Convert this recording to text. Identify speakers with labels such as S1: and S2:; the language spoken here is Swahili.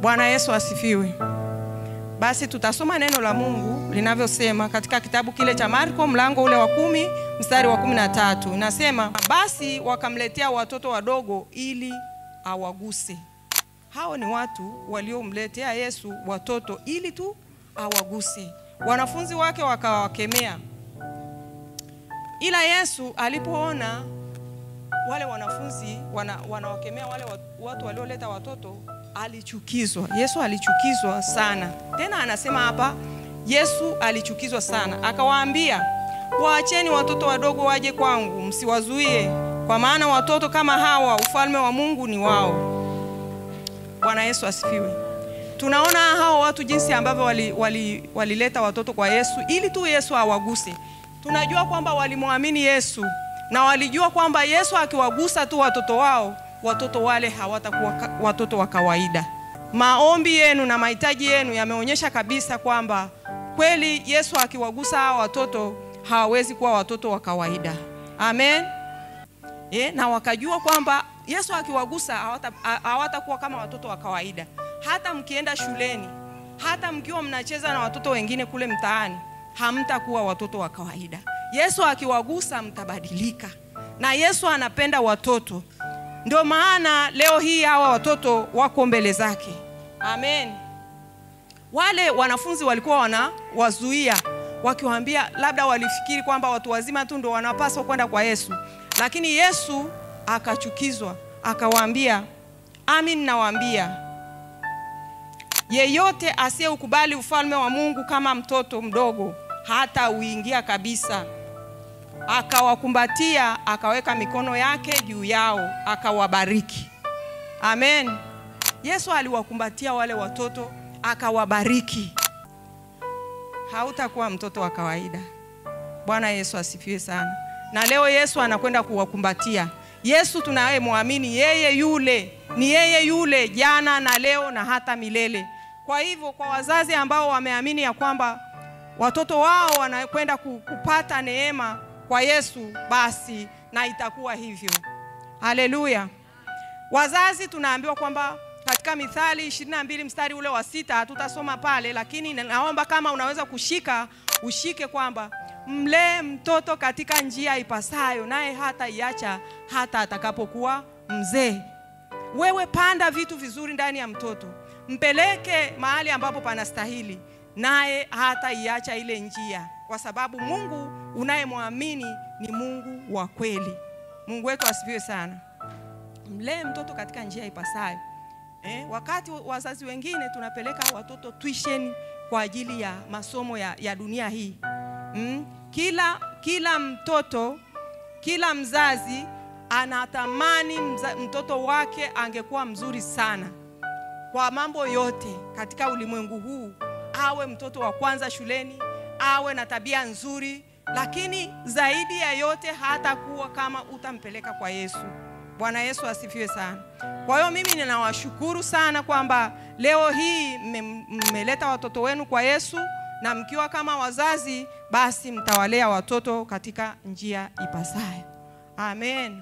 S1: Bwana Yesu asifiwe. Basi tutasoma neno la Mungu linavyosema katika kitabu kile cha Marko mlango ule wa 10 mstari wa 13. Inasema, basi wakamletea watoto wadogo ili awaguse. Hao ni watu waliomletea Yesu watoto ili tu awaguse. Wanafunzi wake wakawakemea. Ila Yesu alipoona wale wanafunzi wanawakemea wale watu walioleta watoto, alichukizwa. Yesu alichukizwa sana. Tena anasema hapa, Yesu alichukizwa sana. Akawaambia, waacheni watoto wadogo waje kwangu, msiwazuie, kwa maana watoto kama hawa ufalme wa Mungu ni wao. Bwana Yesu asifiwe. Tunaona hao watu jinsi ambavyo walileta watoto kwa Yesu ili tu Yesu awaguse. Tunajua kwamba walimwamini Yesu na walijua kwamba Yesu akiwagusa tu watoto wao, watoto wale hawatakuwa watoto wa kawaida. Maombi yenu na mahitaji yenu yameonyesha kabisa kwamba kweli Yesu akiwagusa hao watoto hawawezi kuwa watoto wa kawaida. Amen. Na wakajua kwamba Yesu akiwagusa hawatakuwa kama watoto wa kawaida. Hata mkienda shuleni, hata mkiwa mnacheza na watoto wengine kule mtaani, hamtakuwa watoto wa kawaida. Yesu akiwagusa mtabadilika. Na Yesu anapenda watoto. Ndio maana leo hii hawa watoto wako mbele zake. Amen. Wale wanafunzi walikuwa wanawazuia, wakiwaambia, labda walifikiri kwamba watu wazima tu ndio wanapaswa kwenda kwa Yesu. Lakini Yesu akachukizwa, akawaambia, amin nawaambia, yeyote asiyeukubali ufalme wa Mungu kama mtoto mdogo hata uingia kabisa. Akawakumbatia, akaweka mikono yake juu yao, akawabariki. Amen. Yesu aliwakumbatia wale watoto, akawabariki. Hautakuwa mtoto wa kawaida. Bwana Yesu asifiwe sana. Na leo Yesu anakwenda kuwakumbatia. Yesu tunayemwamini, yeye yule, ni yeye yule jana na leo na hata milele. Kwa hivyo kwa wazazi ambao wameamini ya kwamba watoto wao wanakwenda kupata neema kwa Yesu, basi na itakuwa hivyo. Haleluya. Wazazi tunaambiwa kwamba katika Mithali 22 mstari ule wa 6, hatutasoma pale, lakini naomba kama unaweza kushika, ushike kwamba mlee mtoto katika njia ipasayo, naye hata iacha hata atakapokuwa mzee. Wewe panda vitu vizuri ndani ya mtoto, mpeleke mahali ambapo panastahili, naye hata iacha ile njia, kwa sababu Mungu unayemwamini ni Mungu wa kweli. Mungu wetu asifiwe sana. Mlee mtoto katika njia ipasayo. Wakati wazazi wengine tunapeleka watoto tuition kwa ajili ya masomo ya dunia hii. Kila mtoto, kila mzazi anatamani mtoto wake angekuwa mzuri sana kwa mambo yote katika ulimwengu huu. Awe mtoto wa kwanza shuleni, awe na tabia nzuri, lakini zaidi ya yote hatakuwa kama utampeleka kwa Yesu. Bwana Yesu asifiwe sana. Kwa hiyo mimi ninawashukuru sana kwamba leo hii mmeleta watoto wenu kwa Yesu, na mkiwa kama wazazi basi mtawalea watoto katika njia ipasayo. Amen.